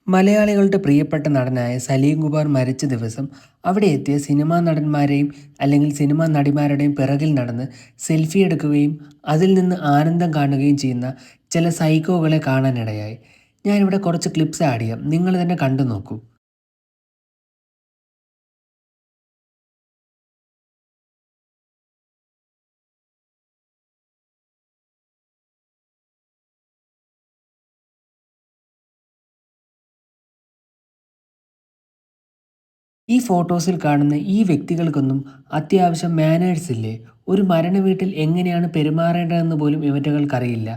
മലയാളികളുടെ പ്രിയപ്പെട്ട നടനായ സലീം കുമാർ മരിച്ച ദിവസം അവിടെ എത്തിയ സിനിമാ നടന്മാരെയും അല്ലെങ്കിൽ സിനിമാ നടിമാരുടെയും പിറകിൽ നടന്ന് സെൽഫി എടുക്കുകയും അതിൽ നിന്ന് ആനന്ദം കാണുകയും ചെയ്യുന്ന ചില സൈക്കോകളെ കാണാനിടയായി. ഞാനിവിടെ കുറച്ച് ക്ലിപ്സ് ആഡ് ചെയ്യാം, നിങ്ങൾ തന്നെ കണ്ടു നോക്കൂ. ഈ ഫോട്ടോസിൽ കാണുന്ന ഈ വ്യക്തികൾക്കൊന്നും അത്യാവശ്യം മാനേഴ്സ് ഇല്ലേ? ഒരു മരണ വീട്ടിൽ എങ്ങനെയാണ് പെരുമാറേണ്ടതെന്ന് പോലും ഇവറ്റകൾക്കറിയില്ല.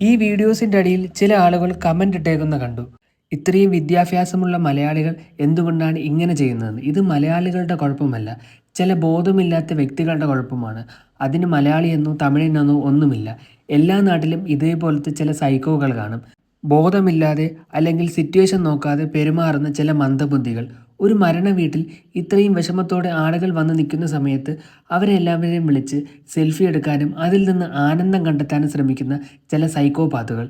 ഈ വീഡിയോസിൻ്റെ അടിയിൽ ചില ആളുകൾ കമൻ്റ് ഇട്ടേക്കുന്ന കണ്ടു. ഇത്രയും വിദ്യാഭ്യാസമുള്ള മലയാളികൾ എന്തുകൊണ്ടാണ് ഇങ്ങനെ ചെയ്യുന്നതെന്ന്. ഇത് മലയാളികളുടെ കുഴപ്പമല്ല, ചില ബോധമില്ലാത്ത വ്യക്തികളുടെ കുഴപ്പമാണ്. അതിന് മലയാളിയെന്നോ തമിഴനെന്നോ ഒന്നുമില്ല. എല്ലാ നാട്ടിലും ഇതേപോലത്തെ ചില സൈക്കോകൾ കാണും. ബോധമില്ലാതെ അല്ലെങ്കിൽ സിറ്റുവേഷൻ നോക്കാതെ പെരുമാറുന്ന ചില മന്ദബുദ്ധികൾ. ഒരു മരണ വീട്ടിൽ ഇത്രയും വിഷമത്തോടെ ആളുകൾ വന്ന് നിൽക്കുന്ന സമയത്ത് അവരെ എല്ലാവരെയും വിളിച്ച് സെൽഫി എടുക്കാനും അതിൽ നിന്ന് ആനന്ദം കണ്ടെത്താനും ശ്രമിക്കുന്ന ചില സൈക്കോപാത്തുകൾ.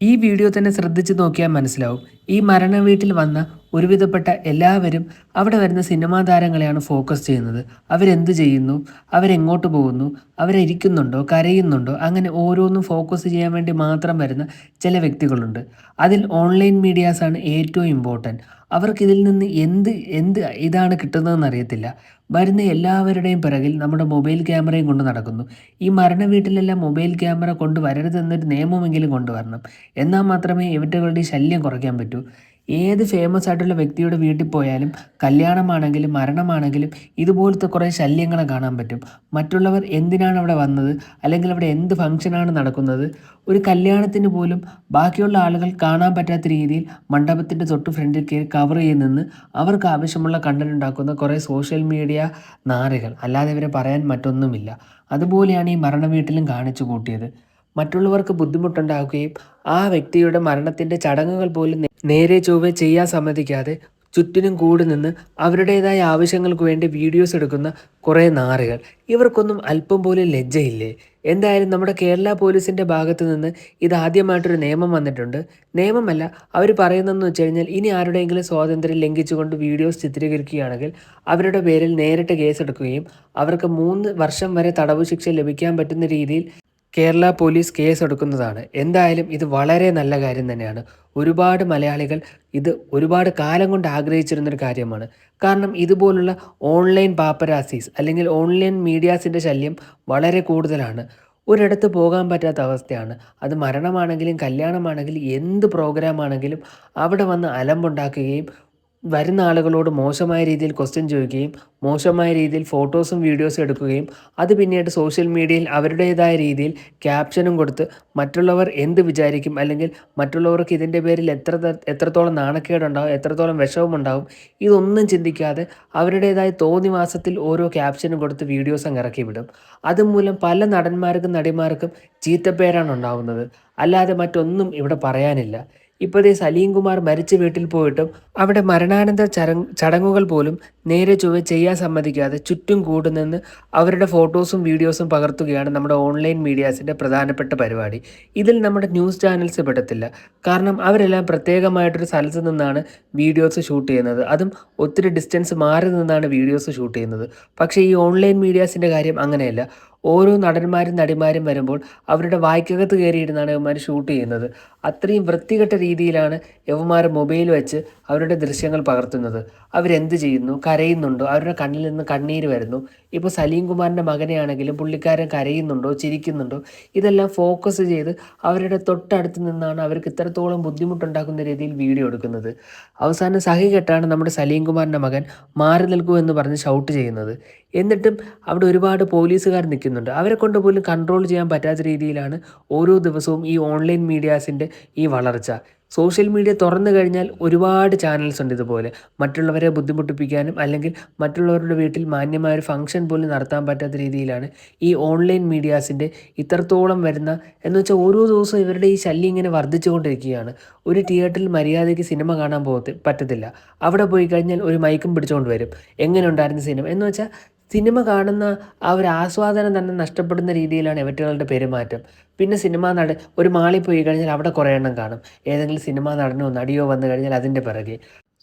ഈ വീഡിയോ തന്നെ ശ്രദ്ധിച്ച് നോക്കിയാൽ മനസ്സിലാവും. ഈ മരണ വീട്ടിൽ വന്ന ഒരുവിധപ്പെട്ട എല്ലാവരും അവിടെ വരുന്ന സിനിമാ താരങ്ങളെയാണ് ഫോക്കസ് ചെയ്യുന്നത്. അവരെന്ത് ചെയ്യുന്നു, അവരെങ്ങോട്ട് പോകുന്നു, അവരിയ്ക്കുന്നുണ്ടോ, കരയുന്നുണ്ടോ, അങ്ങനെ ഓരോന്നും ഫോക്കസ് ചെയ്യാൻ വേണ്ടി മാത്രം വരുന്ന ചില വ്യക്തികളുണ്ട്. അതിൽ ഓൺലൈൻ മീഡിയാസാണ് ഏറ്റവും ഇമ്പോർട്ടൻറ്റ്. അവർക്കിതിൽ നിന്ന് എന്ത് എന്ത് ഇതാണ് കിട്ടുന്നതെന്ന് അറിയത്തില്ല. വരുന്ന എല്ലാവരുടെയും പിറകിൽ നമ്മുടെ മൊബൈൽ ക്യാമറയും കൊണ്ട് നടക്കുന്നു. ഈ മരണ വീട്ടിലെല്ലാം മൊബൈൽ ക്യാമറ കൊണ്ടുവരരുതെന്നൊരു നിയമമെങ്കിലും കൊണ്ടുവരണം. എന്നാൽ മാത്രമേ ഇവറ്റകളുടെ ഈ ശല്യം കുറയ്ക്കാൻ പറ്റൂ. ഏത് ഫേമസ് ആയിട്ടുള്ള വ്യക്തിയുടെ വീട്ടിൽ പോയാലും കല്യാണമാണെങ്കിലും മരണമാണെങ്കിലും ഇതുപോലത്തെ കുറേ ശല്യങ്ങളെ കാണാൻ പറ്റും. മറ്റുള്ളവർ എന്തിനാണ് അവിടെ വന്നത്, അല്ലെങ്കിൽ അവിടെ എന്ത് ഫംഗ്ഷനാണ് നടക്കുന്നത്, ഒരു കല്യാണത്തിന് പോലും ബാക്കിയുള്ള ആളുകൾ കാണാൻ പറ്റാത്ത രീതിയിൽ മണ്ഡപത്തിൻ്റെ തൊട്ട് ഫ്രണ്ടിൽ കയറി കവർ ചെയ്ത് നിന്ന് അവർക്ക് ആവശ്യമുള്ള കണ്ടന്റ് ഉണ്ടാക്കുന്ന കുറേ സോഷ്യൽ മീഡിയ നാറികൾ, അല്ലാതെ ഇവരെ പറയാൻ മറ്റൊന്നുമില്ല. അതുപോലെയാണ് ഈ മരണ വീട്ടിലും കാണിച്ചു കൂട്ടിയത്. മറ്റുള്ളവർക്ക് ബുദ്ധിമുട്ടുണ്ടാക്കുകയും ആ വ്യക്തിയുടെ മരണത്തിൻ്റെ ചടങ്ങുകൾ പോലും നേരെ ചൊവ്വേ ചെയ്യാൻ സമ്മതിക്കാതെ ചുറ്റിനും കൂടി നിന്ന് അവരുടേതായ ആവശ്യങ്ങൾക്ക് വേണ്ടി വീഡിയോസ് എടുക്കുന്ന കുറേ നാറികൾ. ഇവർക്കൊന്നും അല്പം പോലും ലജ്ജയില്ലേ? എന്തായാലും നമ്മുടെ കേരള പോലീസിൻ്റെ ഭാഗത്ത് നിന്ന് ഇതാദ്യമായിട്ടൊരു നിയമം വന്നിട്ടുണ്ട്. നിയമമല്ല, അവർ പറയുന്നതെന്ന് വെച്ച് കഴിഞ്ഞാൽ ഇനി ആരുടെയെങ്കിലും സ്വാതന്ത്ര്യം ലംഘിച്ചുകൊണ്ട് വീഡിയോസ് ചിത്രീകരിക്കുകയാണെങ്കിൽ അവരുടെ പേരിൽ നേരിട്ട് കേസെടുക്കുകയും അവർക്ക് 3 വർഷം വരെ തടവ് ശിക്ഷ ലഭിക്കാൻ പറ്റുന്ന രീതിയിൽ കേരള പോലീസ് കേസെടുക്കുന്നതാണ്. എന്തായാലും ഇത് വളരെ നല്ല കാര്യം തന്നെയാണ്. ഒരുപാട് മലയാളികൾ ഇത് ഒരുപാട് കാലം കൊണ്ട് ആഗ്രഹിച്ചിരുന്നൊരു കാര്യമാണ്. കാരണം ഇതുപോലുള്ള ഓൺലൈൻ പാപ്പരാസീസ് അല്ലെങ്കിൽ ഓൺലൈൻ മീഡിയാസിൻ്റെ ശല്യം വളരെ കൂടുതലാണ്. ഒരിടത്ത് പോകാൻ പറ്റാത്ത അവസ്ഥയാണ്. അത് മരണമാണെങ്കിലും കല്യാണമാണെങ്കിലും എന്ത് പ്രോഗ്രാമാണെങ്കിലും അവിടെ വന്ന് അലമ്പുണ്ടാക്കുകയും വരുന്ന ആളുകളോട് മോശമായ രീതിയിൽ ക്വസ്റ്റ്യൻ ചോദിക്കുകയും മോശമായ രീതിയിൽ ഫോട്ടോസും വീഡിയോസും എടുക്കുകയും അത് പിന്നീട് സോഷ്യൽ മീഡിയയിൽ അവരുടേതായ രീതിയിൽ ക്യാപ്ഷനും കൊടുത്ത് മറ്റുള്ളവർ എന്ത് വിചാരിക്കും, അല്ലെങ്കിൽ മറ്റുള്ളവർക്ക് ഇതിൻ്റെ പേരിൽ എത്രത്തോളം നാണക്കേടുണ്ടാവും, എത്രത്തോളം വിഷമമുണ്ടാവും, ഇതൊന്നും ചിന്തിക്കാതെ അവരുടേതായ തോന്നിവാസത്തിൽ ഓരോ ക്യാപ്ഷനും കൊടുത്ത് വീഡിയോസ് അങ്ങ് ഇറക്കി വിടും. അതുമൂലം പല നടന്മാർക്കും നടിമാർക്കും ചീത്തപ്പേരാണ് ഉണ്ടാവുന്നത്. അല്ലാതെ മറ്റൊന്നും ഇവിടെ പറയാനില്ല. ഇപ്പോഴത്തെ സലീം കുമാർ മരിച്ച വീട്ടിൽ പോയിട്ടും അവിടെ മരണാനന്തര ചടങ്ങുകൾ പോലും നേരെ ചൊവ്വെ ചെയ്യാൻ സമ്മതിക്കാതെ ചുറ്റും കൂടുനിന്ന് അവരുടെ ഫോട്ടോസും വീഡിയോസും പകർത്തുകയാണ് നമ്മുടെ ഓൺലൈൻ മീഡിയാസിൻ്റെ പ്രധാനപ്പെട്ട പരിപാടി. ഇതിൽ നമ്മുടെ ന്യൂസ് ചാനൽസ് പെടത്തില്ല. കാരണം അവരെല്ലാം പ്രത്യേകമായിട്ടൊരു സ്ഥലത്ത് നിന്നാണ് വീഡിയോസ് ഷൂട്ട് ചെയ്യുന്നത്. അതും ഒത്തിരി ഡിസ്റ്റൻസ് മാറി നിന്നാണ് വീഡിയോസ് ഷൂട്ട് ചെയ്യുന്നത്. പക്ഷേ ഈ ഓൺലൈൻ മീഡിയാസിൻ്റെ കാര്യം അങ്ങനെയല്ല. ഓരോ നടന്മാരും നടിമാരും വരുമ്പോൾ അവരുടെ വായ്ക്കകത്ത് കയറിയിരുന്നാണ് ഇവന്മാർ ഷൂട്ട് ചെയ്യുന്നത്. അത്രയും വൃത്തികെട്ട രീതിയിലാണ് ഇവന്മാർ മൊബൈൽ വെച്ച് അവരുടെ ദൃശ്യങ്ങൾ പകർത്തുന്നത്. അവരെന്ത് ചെയ്യുന്നു, കരയുന്നുണ്ടോ, അവരുടെ കണ്ണിൽ നിന്ന് കണ്ണീര് വരുന്നു. ഇപ്പോൾ സലീം കുമാറിൻ്റെ മകനെയാണെങ്കിലും പുള്ളിക്കാരൻ കരയുന്നുണ്ടോ, ചിരിക്കുന്നുണ്ടോ, ഇതെല്ലാം ഫോക്കസ് ചെയ്ത് അവരുടെ തൊട്ടടുത്ത് നിന്നാണ് അവർക്ക് ഇത്രത്തോളം ബുദ്ധിമുട്ടുണ്ടാക്കുന്ന രീതിയിൽ വീഡിയോ എടുക്കുന്നത്. അവസാനം സഹികെട്ടാണ് നമ്മുടെ സലീം കുമാറിൻ്റെ മകൻ മാറി നിൽക്കൂ എന്ന് പറഞ്ഞ് ഷൗട്ട് ചെയ്യുന്നത്. എന്നിട്ടും അവിടെ ഒരുപാട് പോലീസുകാർ നിൽക്കുന്നുണ്ട്. അവരെ കൊണ്ട് പോലും കൺട്രോൾ ചെയ്യാൻ പറ്റാത്ത രീതിയിലാണ് ഓരോ ദിവസവും ഈ ഓൺലൈൻ മീഡിയാസിൻ്റെ ഈ വളർച്ച. സോഷ്യൽ മീഡിയ തുറന്നു കഴിഞ്ഞാൽ ഒരുപാട് ചാനൽസ് ഉണ്ട് ഇതുപോലെ മറ്റുള്ളവരെ ബുദ്ധിമുട്ടിപ്പിക്കാനും അല്ലെങ്കിൽ മറ്റുള്ളവരുടെ വീട്ടിൽ മാന്യമായ ഒരു ഫംഗ്ഷൻ പോലും നടത്താൻ പറ്റാത്ത രീതിയിലാണ് ഈ ഓൺലൈൻ മീഡിയാസിൻ്റെ ഇത്രത്തോളം വരുന്ന എന്ന് വെച്ചാൽ ഓരോ ദിവസവും ഇവരുടെ ഈ ശല്യം ഇങ്ങനെ വർദ്ധിച്ചുകൊണ്ടിരിക്കുകയാണ്. ഒരു തിയേറ്ററിൽ മര്യാദയ്ക്ക് സിനിമ കാണാൻ പറ്റത്തില്ല. അവിടെ പോയി കഴിഞ്ഞാൽ ഒരു മൈക്കും പിടിച്ചുകൊണ്ട് വരും. എങ്ങനെ ഉണ്ടായിരുന്നു സിനിമ എന്ന് വെച്ചാൽ സിനിമ കാണുന്ന ആ ഒരു ആസ്വാദനം തന്നെ നഷ്ടപ്പെടുന്ന രീതിയിലാണ് ഇവറ്റകളുടെ പെരുമാറ്റം. പിന്നെ സിനിമാ നടൻ ഒരു മാളിൽ പോയി കഴിഞ്ഞാൽ അവിടെ കുറേ എണ്ണം കാണും. ഏതെങ്കിലും സിനിമാ നടനോ നടിയോ വന്നു കഴിഞ്ഞാൽ അതിൻ്റെ പിറകെ.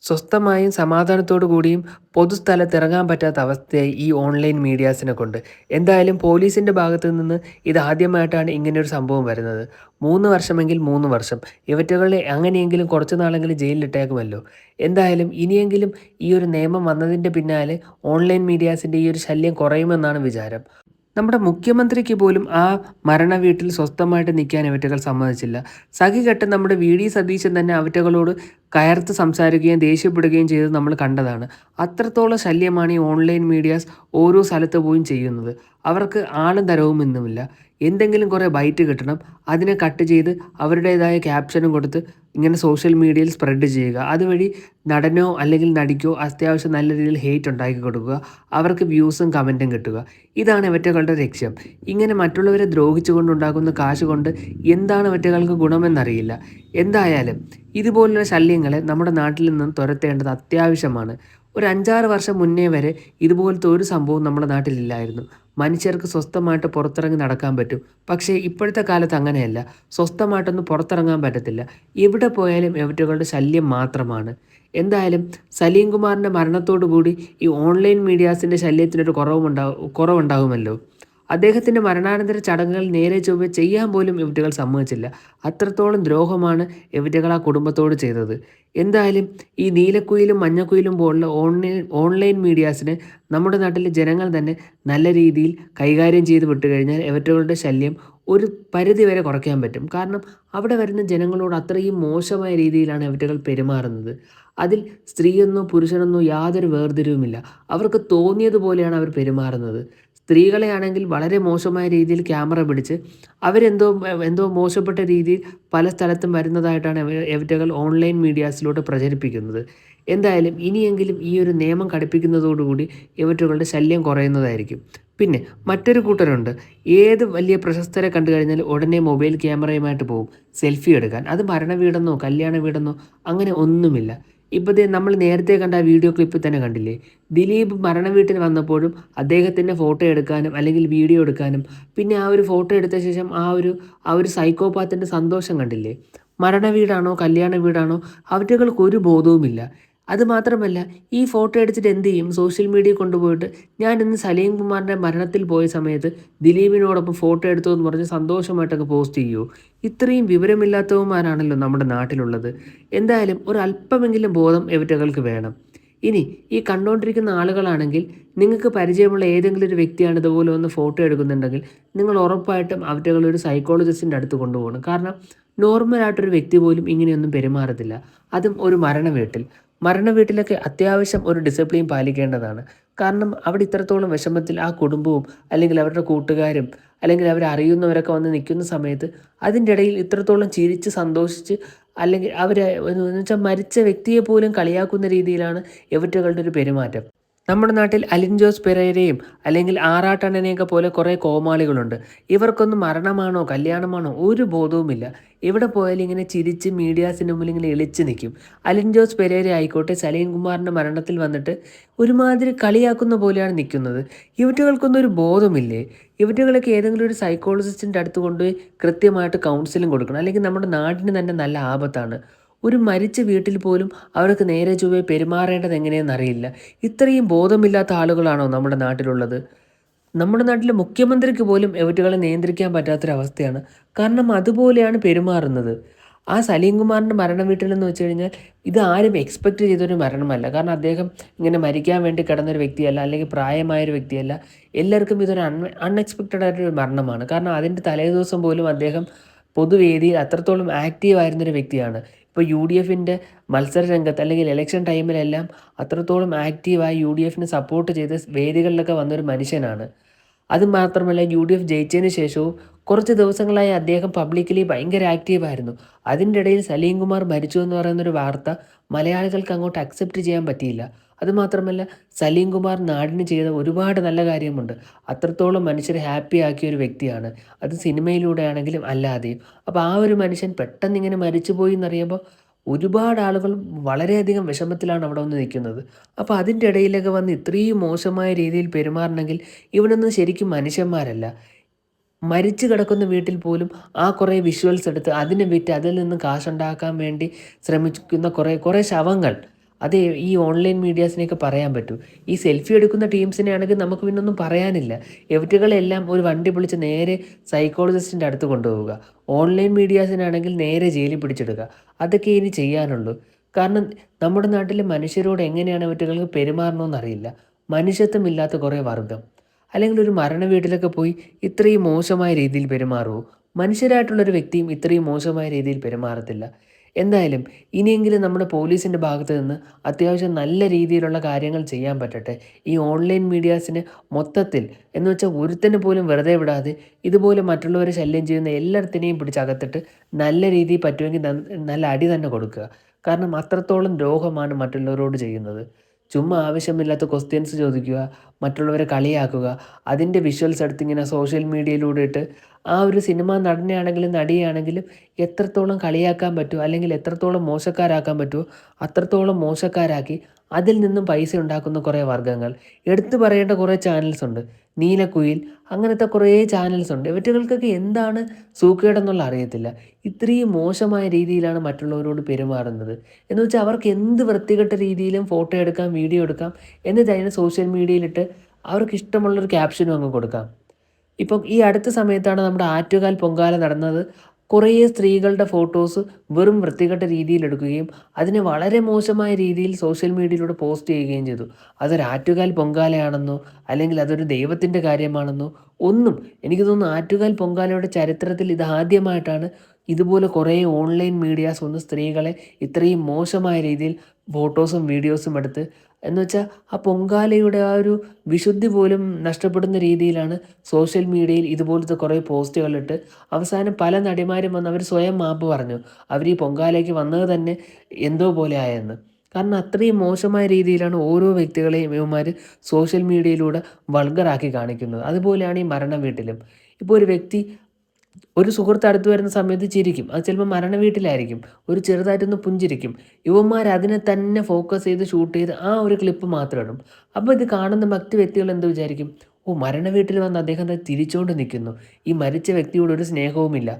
സ്വസ്ഥമായും സമാധാനത്തോടു കൂടിയും പൊതുസ്ഥലത്ത് ഇറങ്ങാൻ പറ്റാത്ത അവസ്ഥയായി ഈ ഓൺലൈൻ മീഡിയാസിനെ കൊണ്ട്. എന്തായാലും പോലീസിൻ്റെ ഭാഗത്തു നിന്ന് ഇതാദ്യമായിട്ടാണ് ഇങ്ങനെയൊരു സംഭവം വരുന്നത്. 3 വർഷമെങ്കിൽ 3 വർഷം. ഇവറ്റകളെ അങ്ങനെയെങ്കിലും കുറച്ച് നാളെങ്കിലും ജയിലിലിട്ടേക്കുമല്ലോ. എന്തായാലും ഇനിയെങ്കിലും ഈ ഒരു നിയമം വന്നതിൻ്റെ പിന്നാലെ ഓൺലൈൻ മീഡിയാസിൻ്റെ ഈ ഒരു ശല്യം കുറയുമെന്നാണ് വിചാരം. നമ്മുടെ മുഖ്യമന്ത്രിക്ക് പോലും ആ മരണ വീട്ടിൽ സ്വസ്ഥമായിട്ട് നിൽക്കാൻ ഇവറ്റകൾ സമ്മതിച്ചില്ല. സഖികെട്ട് നമ്മുടെ വി.ഡി. സതീശൻ തന്നെ അവറ്റകളോട് കയർത്ത് സംസാരിക്കുകയും ദേഷ്യപ്പെടുകയും ചെയ്തത് നമ്മൾ കണ്ടതാണ്. അത്രത്തോളം ശല്യമാണ് ഈ ഓൺലൈൻ മീഡിയാസ് ഓരോ സ്ഥലത്ത് പോയും ചെയ്യുന്നത്. അവർക്ക് ആളും തരവും ഒന്നുമില്ല. എന്തെങ്കിലും കുറേ ബൈറ്റ് കിട്ടണം, അതിനെ കട്ട് ചെയ്ത് അവരുടേതായ ക്യാപ്ഷനും കൊടുത്ത് ഇങ്ങനെ സോഷ്യൽ മീഡിയയിൽ സ്പ്രെഡ് ചെയ്യുക. അതുവഴി നടനോ അല്ലെങ്കിൽ നടിക്കോ അത്യാവശ്യം നല്ല രീതിയിൽ ഹെയ്റ്റ് ഉണ്ടാക്കി കൊടുക്കുക. അവർക്ക് വ്യൂസും കമൻറ്റും കിട്ടുക. ഇതാണ് ഇവറ്റകളുടെ ലക്ഷ്യം. ഇങ്ങനെ മറ്റുള്ളവരെ ദ്രോഹിച്ചുകൊണ്ടുണ്ടാക്കുന്ന കാശ് കൊണ്ട് എന്താണ് ഇവറ്റകൾക്ക് ഗുണമെന്നറിയില്ല. എന്തായാലും ഇതുപോലുള്ള ശല്യങ്ങളെ നമ്മുടെ നാട്ടിൽ നിന്നും തുരത്തേണ്ടത് അത്യാവശ്യമാണ്. ഒരു 5-6 വർഷം മുന്നേ വരെ ഇതുപോലത്തെ ഒരു സംഭവവും നമ്മുടെ നാട്ടിലില്ലായിരുന്നു. മനുഷ്യർക്ക് സ്വസ്ഥമായിട്ട് പുറത്തിറങ്ങി നടക്കാൻ പറ്റും. പക്ഷേ ഇപ്പോഴത്തെ കാലത്ത് അങ്ങനെയല്ല. സ്വസ്ഥമായിട്ടൊന്നും പുറത്തിറങ്ങാൻ പറ്റത്തില്ല. എവിടെ പോയാലും ഇവറ്റകളുടെ ശല്യം മാത്രമാണ്. എന്തായാലും സലീം കുമാറിൻ്റെ മരണത്തോടു കൂടി ഈ ഓൺലൈൻ മീഡിയാസിൻ്റെ ശല്യത്തിനൊരു കുറവുണ്ടാകുമല്ലോ. അദ്ദേഹത്തിൻ്റെ മരണാനന്തര ചടങ്ങുകൾ നേരെ ചൊവ്വേ ചെയ്യാൻ പോലും ഇവറ്റകൾ സമ്മതിച്ചില്ല. അത്രത്തോളം ദ്രോഹമാണ് ഇവറ്റകൾ ആ കുടുംബത്തോട് ചെയ്തത്. എന്തായാലും ഈ നീലക്കുയിലും മഞ്ഞക്കുയിലും പോലുള്ള ഓൺലൈൻ മീഡിയാസിനെ നമ്മുടെ നാട്ടിലെ ജനങ്ങൾ തന്നെ നല്ല രീതിയിൽ കൈകാര്യം ചെയ്ത് വിട്ടുകഴിഞ്ഞാൽ ഇവറ്റകളുടെ ശല്യം ഒരു പരിധി വരെ കുറയ്ക്കാൻ പറ്റും. കാരണം അവിടെ വരുന്ന ജനങ്ങളോട് അത്രയും മോശമായ രീതിയിലാണ് ഇവറ്റകൾ പെരുമാറുന്നത്. അതിൽ സ്ത്രീയെന്നോ പുരുഷനെന്നോ യാതൊരു വേർതിരിവുമില്ല. അവർക്ക് തോന്നിയതുപോലെയാണ് അവർ പെരുമാറുന്നത്. സ്ത്രീകളെ ആണെങ്കിൽ വളരെ മോശമായ രീതിയിൽ ക്യാമറ പിടിച്ച് എന്തോ മോശപ്പെട്ട രീതിയിൽ പല സ്ഥലത്തും വരുന്നതായിട്ടാണ് ഇവറ്റകൾ ഓൺലൈൻ മീഡിയാസിലൂടെ പ്രചരിപ്പിക്കുന്നത്. എന്തായാലും ഇനിയെങ്കിലും ഈ ഒരു നിയമം കടുപ്പിക്കുന്നതോടുകൂടി ഇവറ്റകളുടെ ശല്യം കുറയുന്നതായിരിക്കും. പിന്നെ മറ്റൊരു കൂട്ടരുണ്ട്. ഏത് വലിയ പ്രശസ്തരെ കണ്ടു കഴിഞ്ഞാൽ ഉടനെ മൊബൈൽ ക്യാമറയുമായിട്ട് പോകും സെൽഫി എടുക്കാൻ. അത് മരണ വീടെന്നോ കല്യാണ വീടെന്നോ അങ്ങനെ ഒന്നുമില്ല. ഇപ്പോഴത്തെ നമ്മൾ നേരത്തെ കണ്ട ആ വീഡിയോ ക്ലിപ്പിൽ തന്നെ കണ്ടില്ലേ, ദിലീപ് മരണ വീട്ടിൽ വന്നപ്പോഴും അദ്ദേഹത്തിൻ്റെ ഫോട്ടോ എടുക്കാനും അല്ലെങ്കിൽ വീഡിയോ എടുക്കാനും പിന്നെ ആ ഒരു ഫോട്ടോ എടുത്ത ശേഷം ആ ഒരു സൈക്കോപാത്തിൻ്റെ സന്തോഷം കണ്ടില്ലേ. മരണ വീടാണോ കല്യാണ വീടാണോ അവറ്റകൾക്ക് ഒരു ബോധവുമില്ല. അതുമാത്രമല്ല ഈ ഫോട്ടോ എടുത്തിട്ട് എന്ത് ചെയ്യും, സോഷ്യൽ മീഡിയയിൽ കൊണ്ടുപോയിട്ട് ഞാൻ ഇന്ന് സലീം കുമാറിൻ്റെ മരണത്തിൽ പോയ സമയത്ത് ദിലീപിനോടൊപ്പം ഫോട്ടോ എടുത്തു എന്ന് പറഞ്ഞ് സന്തോഷമായിട്ടൊക്കെ പോസ്റ്റ് ചെയ്യുമോ? ഇത്രയും വിവരമില്ലാത്തവന്മാരാണല്ലോ നമ്മുടെ നാട്ടിലുള്ളത്. എന്തായാലും ഒരു അല്പമെങ്കിലും ബോധം ഇവറ്റകൾക്ക് വേണം. ഇനി ഈ കണ്ടുകൊണ്ടിരിക്കുന്ന ആളുകളാണെങ്കിൽ നിങ്ങൾക്ക് പരിചയമുള്ള ഏതെങ്കിലും ഒരു വ്യക്തിയാണ് ഇതുപോലെ ഒന്ന് ഫോട്ടോ എടുക്കുന്നുണ്ടെങ്കിൽ നിങ്ങൾ ഉറപ്പായിട്ടും അവറ്റകളൊരു സൈക്കോളജിസ്റ്റിൻ്റെ അടുത്ത് കൊണ്ടുപോകണം. കാരണം നോർമലായിട്ടൊരു വ്യക്തി പോലും ഇങ്ങനെയൊന്നും പെരുമാറത്തില്ല. അതും ഒരു മരണ വീട്ടിലൊക്കെ അത്യാവശ്യം ഒരു ഡിസിപ്ലിൻ പാലിക്കേണ്ടതാണ്. കാരണം അവിടെ ഇത്രത്തോളം വിഷമത്തിൽ ആ കുടുംബവും അല്ലെങ്കിൽ അവരുടെ കൂട്ടുകാരും അല്ലെങ്കിൽ അവരറിയുന്നവരൊക്കെ വന്ന് നിൽക്കുന്ന സമയത്ത് അതിൻ്റെ ഇടയിൽ ഇത്രത്തോളം ചിരിച്ച് സന്തോഷിച്ച് അല്ലെങ്കിൽ എന്ന് വെച്ചാൽ മരിച്ച വ്യക്തിയെ പോലും കളിയാക്കുന്ന രീതിയിലാണ് ഇവറ്റകളുടെ ഒരു പെരുമാറ്റം. നമ്മുടെ നാട്ടിൽ അലിൻ ജോസ് പെരേരയും അല്ലെങ്കിൽ ആറാട്ടണ്ണനെയൊക്കെ പോലെ കുറേ കോമാളികളുണ്ട്. ഇവർക്കൊന്നും മരണമാണോ കല്യാണമാണോ ഒരു ബോധവുമില്ല. എവിടെ പോയാലും ഇങ്ങനെ ചിരിച്ച് മീഡിയാസിന് മുമ്പിൽ ഇങ്ങനെ എളിച്ച് നിൽക്കും. അലിൻ ജോസ് പെരേര ആയിക്കോട്ടെ സലീം കുമാറിൻ്റെ മരണത്തിൽ വന്നിട്ട് ഒരുമാതിരി കളിയാക്കുന്ന പോലെയാണ് നിൽക്കുന്നത്. ഇവറ്റകൾക്കൊന്നും ഒരു ബോധമില്ലേ? ഇവറ്റകളൊക്കെ ഏതെങ്കിലും ഒരു സൈക്കോളജിസ്റ്റിൻ്റെ അടുത്ത് കൊണ്ടുപോയി കൃത്യമായിട്ട് കൗൺസിലിംഗ് കൊടുക്കണം. അല്ലെങ്കിൽ നമ്മുടെ നാടിന് തന്നെ നല്ല ആപത്താണ്. ഒരു മരിച്ച വീട്ടിൽ പോലും അവർക്ക് നേരെ ചൊവ്വേ പെരുമാറേണ്ടത് എങ്ങനെയെന്നറിയില്ല. ഇത്രയും ബോധമില്ലാത്ത ആളുകളാണോ നമ്മുടെ നാട്ടിലുള്ളത്? നമ്മുടെ നാട്ടിലെ മുഖ്യമന്ത്രിക്ക് പോലും ഇവറ്റകളെ നിയന്ത്രിക്കാൻ പറ്റാത്തൊരവസ്ഥയാണ്. കാരണം അതുപോലെയാണ് പെരുമാറുന്നത്. ആ സലീം കുമാറിൻ്റെ മരണ വീട്ടിലെന്ന് വെച്ച് കഴിഞ്ഞാൽ ഇത് ആരും എക്സ്പെക്റ്റ് ചെയ്തൊരു മരണമല്ല. കാരണം അദ്ദേഹം ഇങ്ങനെ മരിക്കാൻ വേണ്ടി കിടന്നൊരു വ്യക്തിയല്ല, അല്ലെങ്കിൽ പ്രായമായൊരു വ്യക്തിയല്ല. എല്ലാവർക്കും ഇതൊരു അൺഎക്സ്പെക്റ്റഡ് ആയിട്ടൊരു മരണമാണ്. കാരണം അതിൻ്റെ തലേദിവസം പോലും അദ്ദേഹം പൊതുവേദിയിൽ അത്രത്തോളം ആക്റ്റീവ് ആയിരുന്നൊരു വ്യക്തിയാണ്. ഇപ്പോൾ UDFൻ്റെ മത്സര രംഗത്ത് അല്ലെങ്കിൽ ഇലക്ഷൻ ടൈമിലെല്ലാം അത്രത്തോളം ആക്റ്റീവായി UDFന് സപ്പോർട്ട് ചെയ്ത് വേദികളിലൊക്കെ വന്നൊരു മനുഷ്യനാണ്. അതുമാത്രമല്ല UDF ജയിച്ചതിന് ശേഷവും കുറച്ച് ദിവസങ്ങളായി അദ്ദേഹം പബ്ലിക്കലി ഭയങ്കര ആക്റ്റീവായിരുന്നു. അതിൻ്റെ ഇടയിൽ സലീം കുമാർ മരിച്ചു എന്ന് പറയുന്നൊരു വാർത്ത മലയാളികൾക്ക് അങ്ങോട്ട് അക്സെപ്റ്റ് ചെയ്യാൻ പറ്റിയില്ല. അതുമാത്രമല്ല സലീം കുമാർ നാടിന് ചെയ്ത ഒരുപാട് നല്ല കാര്യമുണ്ട്. അത്രത്തോളം മനുഷ്യരെ ഹാപ്പി ആക്കിയ ഒരു വ്യക്തിയാണ്. അത് സിനിമയിലൂടെ ആണെങ്കിലും അല്ലാതെയും. അപ്പോൾ ആ ഒരു മനുഷ്യൻ പെട്ടെന്ന് ഇങ്ങനെ മരിച്ചുപോയി എന്നറിയുമ്പോൾ ഒരുപാട് ആളുകൾ വളരെയധികം വിഷമത്തിലാണ് അവിടെ വന്ന് നിൽക്കുന്നത്. അപ്പോൾ അതിൻ്റെ ഇടയിലൊക്കെ വന്ന് ഇത്രയും മോശമായ രീതിയിൽ പെരുമാറണമെങ്കിൽ ഇവനൊന്നും ശരിക്കും മനുഷ്യന്മാരല്ല. മരിച്ചു കിടക്കുന്ന വീട്ടിൽ പോലും ആ കുറേ വിഷ്വൽസ് എടുത്ത് അതിനെ വിറ്റ് അതിൽ നിന്ന് കാശുണ്ടാക്കാൻ വേണ്ടി ശ്രമിക്കുന്ന കുറേ കുറേ ശവങ്ങൾ അത് ഈ ഓൺലൈൻ മീഡിയാസിനെയൊക്കെ പറയാൻ പറ്റൂ. ഈ സെൽഫി എടുക്കുന്ന ടീംസിനെ ആണെങ്കിൽ നമുക്ക് പിന്നൊന്നും പറയാനില്ല. ഇവറ്റുകളെല്ലാം ഒരു വണ്ടി വിളിച്ച് നേരെ സൈക്കോളജിസ്റ്റിൻ്റെ അടുത്ത് കൊണ്ടുപോവുക. ഓൺലൈൻ മീഡിയാസിനാണെങ്കിൽ നേരെ ജയിലിൽ പിടിച്ചിടുക. അതൊക്കെ ഇനി ചെയ്യാനുള്ളൂ. കാരണം നമ്മുടെ നാട്ടിലെ മനുഷ്യരോട് എങ്ങനെയാണ് ഇവറ്റുകൾക്ക് പെരുമാറണമെന്നറിയില്ല. മനുഷ്യത്വമില്ലാത്ത കുറേ വർഗ്ഗം. അല്ലെങ്കിൽ ഒരു മരണ വീട്ടിലൊക്കെ പോയി ഇത്രയും മോശമായ രീതിയിൽ പെരുമാറുമോ? മനുഷ്യരായിട്ടുള്ളൊരു വ്യക്തിയും ഇത്രയും മോശമായ രീതിയിൽ പെരുമാറത്തില്ല. എന്തായാലും ഇനിയെങ്കിലും നമ്മുടെ പോലീസിൻ്റെ ഭാഗത്ത് നിന്ന് അത്യാവശ്യം നല്ല രീതിയിലുള്ള കാര്യങ്ങൾ ചെയ്യാൻ പറ്റട്ടെ. ഈ ഓൺലൈൻ മീഡിയാസിന് മൊത്തത്തിൽ എന്ന് വെച്ചാൽ ഒരുത്തനെ പോലും വെറുതെ വിടാതെ ഇതുപോലെ മറ്റുള്ളവരെ ശല്യം ചെയ്യുന്ന എല്ലാത്തിനെയും പിടിച്ചകത്തിട്ട് നല്ല രീതിയിൽ പറ്റുമെങ്കിൽ നല്ല അടി തന്നെ കൊടുക്കുക. കാരണം അത്രത്തോളം ദ്രോഹമാണ് മറ്റുള്ളവരോട് ചെയ്യുന്നത്. ചുമ്മാ ആവശ്യമില്ലാത്ത ക്വസ്റ്റ്യൻസ് ചോദിക്കുക, മറ്റുള്ളവരെ കളിയാക്കുക, അതിൻ്റെ വിഷ്വൽസ് എടുത്തിങ്ങനെ സോഷ്യൽ മീഡിയയിലൂടെ ഇട്ട് ആ ഒരു സിനിമ നടനെയാണെങ്കിലും നടിയാണെങ്കിലും എത്രത്തോളം കളിയാക്കാൻ പറ്റുമോ അല്ലെങ്കിൽ എത്രത്തോളം മോശക്കാരാക്കാൻ പറ്റുമോ അത്രത്തോളം മോശക്കാരാക്കി അതിൽ നിന്നും പൈസ ഉണ്ടാക്കുന്ന കുറേ വർഗ്ഗങ്ങൾ. എടുത്തു പറയേണ്ട കുറേ ചാനൽസ് ഉണ്ട്. നീലക്കുയിൽ അങ്ങനത്തെ കുറേ ചാനൽസ് ഉണ്ട്. ഇവറ്റുകൾക്കൊക്കെ എന്താണ് സൂക്കേടെന്നുള്ള അറിയത്തില്ല. ഇത്രയും മോശമായ രീതിയിലാണ് മറ്റുള്ളവരോട് പെരുമാറുന്നത്. എന്ന് വെച്ചാൽ അവർക്ക് എന്ത് വൃത്തികെട്ട രീതിയിലും ഫോട്ടോ എടുക്കാം, വീഡിയോ എടുക്കാം, എന്നിട്ട് അതിനെ സോഷ്യൽ മീഡിയയിലിട്ട് അവർക്ക് ഇഷ്ടമുള്ളൊരു ക്യാപ്ഷനും അങ്ങ് കൊടുക്കാം. ഇപ്പം ഈ അടുത്ത സമയത്താണ് നമ്മുടെ ആറ്റുകാൽ പൊങ്കാല നടന്നത്. കുറേ സ്ത്രീകളുടെ ഫോട്ടോസ് വെറും വൃത്തികെട്ട രീതിയിൽ എടുക്കുകയും അതിനെ വളരെ മോശമായ രീതിയിൽ സോഷ്യൽ മീഡിയയിലൂടെ പോസ്റ്റ് ചെയ്യുകയും ചെയ്തു. അതൊരു ആറ്റുകാൽ പൊങ്കാലയാണെന്നോ അല്ലെങ്കിൽ അതൊരു ദൈവത്തിൻ്റെ കാര്യമാണെന്നോ ഒന്നും എനിക്ക് തോന്നുന്നു. ആറ്റുകാൽ പൊങ്കാലയുടെ ചരിത്രത്തിൽ ഇതാദ്യമായിട്ടാണ് ഇതുപോലെ കുറേ ഓൺലൈൻ മീഡിയാസ് വന്ന് സ്ത്രീകളെ ഇത്രയും മോശമായ രീതിയിൽ ഫോട്ടോസും വീഡിയോസും എടുത്ത് എന്ന് വെച്ചാൽ ആ പൊങ്കാലയുടെ ആ ഒരു വിശുദ്ധി പോലും നഷ്ടപ്പെടുന്ന രീതിയിലാണ് സോഷ്യൽ മീഡിയയിൽ ഇതുപോലത്തെ കുറേ പോസ്റ്റുകളിട്ട് അവസാനം പല നടിമാരും വന്ന് അവർ സ്വയം മാപ്പ് പറഞ്ഞു. അവർ ഈ പൊങ്കാലയ്ക്ക് വന്നത് തന്നെ എന്തോ പോലെ ആയെന്ന്. കാരണം അത്രയും മോശമായ രീതിയിലാണ് ഓരോ വ്യക്തികളെയും ഇവന്മാർ സോഷ്യൽ മീഡിയയിലൂടെ വൾഗറാക്കി കാണിക്കുന്നത്. അതുപോലെയാണ് ഈ മരണ വീട്ടിലും. ഇപ്പോൾ ഒരു വ്യക്തി ഒരു സുഹൃത്ത് അടുത്ത് വരുന്ന സമയത്ത് ചിരിക്കും. അത് ചിലപ്പോൾ മരണ വീട്ടിലായിരിക്കും. ഒരു ചെറുതായിട്ടൊന്ന് പുഞ്ചിരിക്കും. യുവന്മാർ അതിനെ തന്നെ ഫോക്കസ് ചെയ്ത് ഷൂട്ട് ചെയ്ത് ആ ഒരു ക്ലിപ്പ് മാത്രം ഇടും. അപ്പോൾ ഇത് കാണുന്ന മറ്റ് വ്യക്തികൾ എന്ത് വിചാരിക്കും? ഓ, മരണ വീട്ടിൽ വന്ന് അദ്ദേഹം തിരിച്ചുകൊണ്ട് നിൽക്കുന്നു. ഈ മരിച്ച വ്യക്തിയോട് ഒരു സ്നേഹവുമില്ല.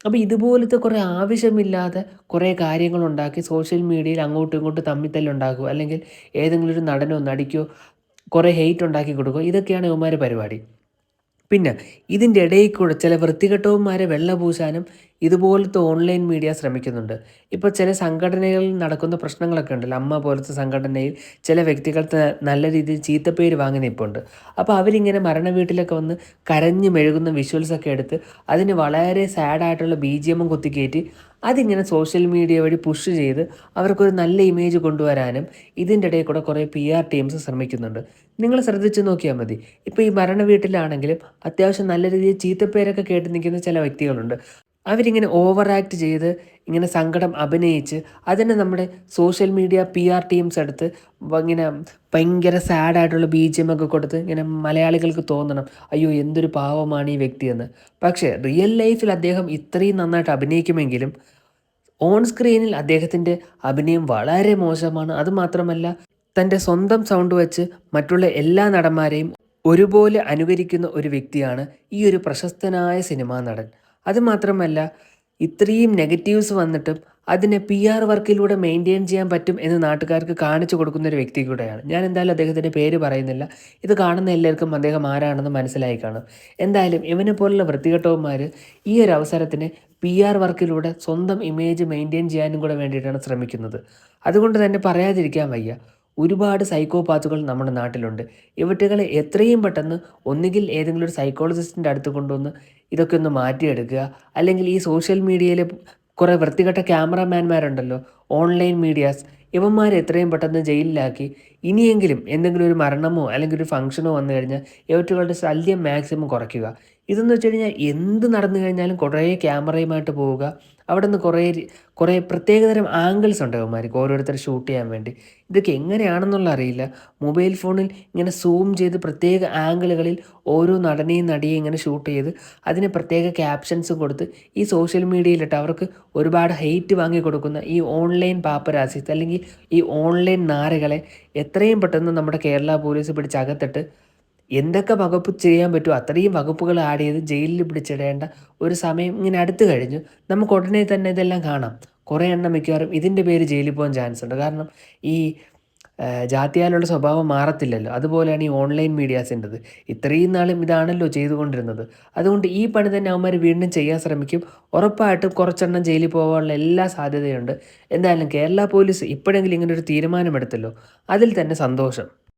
അപ്പോൾ ഇതുപോലത്തെ കുറേ ആവശ്യമില്ലാതെ കുറേ കാര്യങ്ങളുണ്ടാക്കി സോഷ്യൽ മീഡിയയിൽ അങ്ങോട്ടും ഇങ്ങോട്ടും തമ്മിത്തല്ലുണ്ടാക്കുക, അല്ലെങ്കിൽ ഏതെങ്കിലും ഒരു നടനോ നടിക്കോ കുറേ ഹെയ്റ്റ് ഉണ്ടാക്കി കൊടുക്കുക. ഇതൊക്കെയാണ് ഇവന്മാരുടെ പരിപാടി. പിന്നെ ഇതിൻ്റെ ഇടയിൽ കൂടെ ചില വൃത്തികെട്ടവന്മാരെ വെള്ള പൂശാനും ഇതുപോലത്തെ ഓൺലൈൻ മീഡിയ ശ്രമിക്കുന്നുണ്ട്. ഇപ്പോൾ ചില സംഘടനകളിൽ നടക്കുന്ന പ്രശ്നങ്ങളൊക്കെ ഉണ്ടല്ലോ. അമ്മ പോലത്തെ സംഘടനയിൽ ചില വ്യക്തികൾക്ക് നല്ല രീതിയിൽ ചീത്തപ്പേര് വാങ്ങി നിൽപ്പുണ്ട്. അപ്പോൾ അവരിങ്ങനെ മരണ വീട്ടിലൊക്കെ വന്ന് കരഞ്ഞ് മെഴുകുന്ന വിഷ്വൽസൊക്കെ എടുത്ത് അതിന് വളരെ സാഡായിട്ടുള്ള BGM കുത്തിക്കയറ്റി അതിങ്ങനെ സോഷ്യൽ മീഡിയ വഴി പുഷ് ചെയ്ത് അവർക്കൊരു നല്ല ഇമേജ് കൊണ്ടുവരാനും ഇതിൻ്റെ ഇടയിൽ കൂടെ കുറേ PR ടീംസ് ശ്രമിക്കുന്നുണ്ട്. നിങ്ങൾ ശ്രദ്ധിച്ച് നോക്കിയാൽ മതി. ഇപ്പോൾ ഈ മരണ വീട്ടിലാണെങ്കിലും അത്യാവശ്യം നല്ല രീതിയിൽ ചീത്തപ്പേരൊക്കെ കേട്ട് നിൽക്കുന്ന ചില വ്യക്തികളുണ്ട്. അവരിങ്ങനെ ഓവർ ആക്ട് ചെയ്ത് ഇങ്ങനെ സങ്കടം അഭിനയിച്ച് അതിനെ നമ്മുടെ സോഷ്യൽ മീഡിയ PR ടീംസ് എടുത്ത് ഇങ്ങനെ ഭയങ്കര സാഡായിട്ടുള്ള BGM ഒക്കെ കൊടുത്ത് ഇങ്ങനെ മലയാളികൾക്ക് തോന്നണം, അയ്യോ എന്തൊരു പാവമാണ് ഈ വ്യക്തിയെന്ന്. പക്ഷേ റിയൽ ലൈഫിൽ അദ്ദേഹം ഇത്രയും നന്നായിട്ട് അഭിനയിക്കുമെങ്കിലും ഓൺ സ്ക്രീനിൽ അദ്ദേഹത്തിൻ്റെ അഭിനയം വളരെ മോശമാണ്. അതുമാത്രമല്ല, തൻ്റെ സ്വന്തം സൗണ്ട് വെച്ച് മറ്റുള്ള എല്ലാ നടന്മാരെയും ഒരുപോലെ അനുകരിക്കുന്ന ഒരു വ്യക്തിയാണ് ഈ ഒരു പ്രശസ്തനായ സിനിമാ നടൻ. അതുമാത്രമല്ല, ഇത്രയും നെഗറ്റീവ്സ് വന്നിട്ടും അതിനെ PR വർക്കിലൂടെ മെയിൻറ്റെയിൻ ചെയ്യാൻ പറ്റും എന്ന് നാട്ടുകാർക്ക് കാണിച്ചു കൊടുക്കുന്ന ഒരു വ്യക്തി കൂടെയാണ്. ഞാൻ എന്തായാലും അദ്ദേഹത്തിൻ്റെ പേര് പറയുന്നില്ല. ഇത് കാണുന്ന എല്ലാവർക്കും അദ്ദേഹം ആരാണെന്ന് മനസ്സിലായി കാണും. എന്തായാലും ഇവനെ പോലുള്ള വൃത്തികെട്ടവന്മാർ ഈ ഒരു അവസരത്തിന് PR വർക്കിലൂടെ സ്വന്തം ഇമേജ് മെയിൻറ്റെയിൻ ചെയ്യാനും കൂടെ വേണ്ടിയിട്ടാണ് ശ്രമിക്കുന്നത്. അതുകൊണ്ട് തന്നെ പറയാതിരിക്കാൻ വയ്യ. ഒരുപാട് സൈക്കോപാത്തുകൾ നമ്മുടെ നാട്ടിലുണ്ട്. ഇവറ്റുകളെ എത്രയും പെട്ടെന്ന് ഒന്നുകിൽ ഏതെങ്കിലും ഒരു സൈക്കോളജിസ്റ്റിൻ്റെ അടുത്ത് കൊണ്ടുവന്ന് ഇതൊക്കെ ഒന്ന് മാറ്റിയെടുക്കുക, അല്ലെങ്കിൽ ഈ സോഷ്യൽ മീഡിയയിൽ കുറേ വൃത്തികെട്ട ക്യാമറാമാൻമാരുണ്ടല്ലോ, ഓൺലൈൻ മീഡിയാസ്, ഇവന്മാരെ എത്രയും പെട്ടെന്ന് ജയിലിലാക്കി ഇനിയെങ്കിലും എന്തെങ്കിലും ഒരു മരണമോ അല്ലെങ്കിൽ ഒരു ഫംഗ്ഷനോ വന്നു കഴിഞ്ഞാൽ ഇവറ്റുകളുടെ ശല്യം മാക്സിമം കുറയ്ക്കുക. ഇതെന്ന് വെച്ച് കഴിഞ്ഞാൽ എന്ത് നടന്നു കഴിഞ്ഞാലും കുറേ ക്യാമറയുമായിട്ട് പോവുക. അവിടെ നിന്ന് കുറേ പ്രത്യേകതരം ആംഗിൾസ് ഉണ്ട് അവന്മാർക്ക് ഓരോരുത്തരെ ഷൂട്ട് ചെയ്യാൻ വേണ്ടി. ഇതൊക്കെ എങ്ങനെയാണെന്നുള്ള അറിയില്ല. മൊബൈൽ ഫോണിൽ ഇങ്ങനെ സൂം ചെയ്ത് പ്രത്യേക ആംഗിളുകളിൽ ഓരോ നടനെയും നടിയെയും ഇങ്ങനെ ഷൂട്ട് ചെയ്ത് അതിന് പ്രത്യേക ക്യാപ്ഷൻസും കൊടുത്ത് ഈ സോഷ്യൽ മീഡിയയിലിട്ട് അവർക്ക് ഒരുപാട് ഹെയ്റ്റ് വാങ്ങി കൊടുക്കുന്ന ഈ ഓൺലൈൻ പാപ്പരാസീസ് അല്ലെങ്കിൽ ഈ ഓൺലൈൻ നാരകളെ എത്രയും പെട്ടെന്ന് നമ്മുടെ കേരള പോലീസ് പിടിച്ചകത്തിട്ട് എന്തൊക്കെ വകുപ്പ് ചെയ്യാൻ പറ്റുമോ അത്രയും വകുപ്പുകൾ ആഡ് ചെയ്ത് ജയിലിൽ പിടിച്ചിടേണ്ട ഒരു സമയം ഇങ്ങനെ അടുത്ത് കഴിഞ്ഞു. നമുക്ക് ഉടനെ തന്നെ ഇതെല്ലാം കാണാം. കുറേ എണ്ണം മിക്കവാറും ഇതിൻ്റെ പേര് ജയിലിൽ പോകാൻ ചാൻസ് ഉണ്ട്. കാരണം ഈ ജാതിയാലുള്ള സ്വഭാവം മാറത്തില്ലല്ലോ. അതുപോലെയാണ് ഈ ഓൺലൈൻ മീഡിയാസിൻ്റെത്. ഇത്രയും നാളും ഇതാണല്ലോ ചെയ്തുകൊണ്ടിരുന്നത്. അതുകൊണ്ട് ഈ പണി തന്നെ അവന്മാർ വീണ്ടും ചെയ്യാൻ ശ്രമിക്കും. ഉറപ്പായിട്ടും കുറച്ചെണ്ണം ജയിലിൽ പോകാനുള്ള എല്ലാ സാധ്യതയുണ്ട്. എന്തായാലും കേരള പോലീസ് ഇപ്പോഴെങ്കിലും ഇങ്ങനൊരു തീരുമാനമെടുത്തല്ലോ, അതിൽ തന്നെ സന്തോഷം.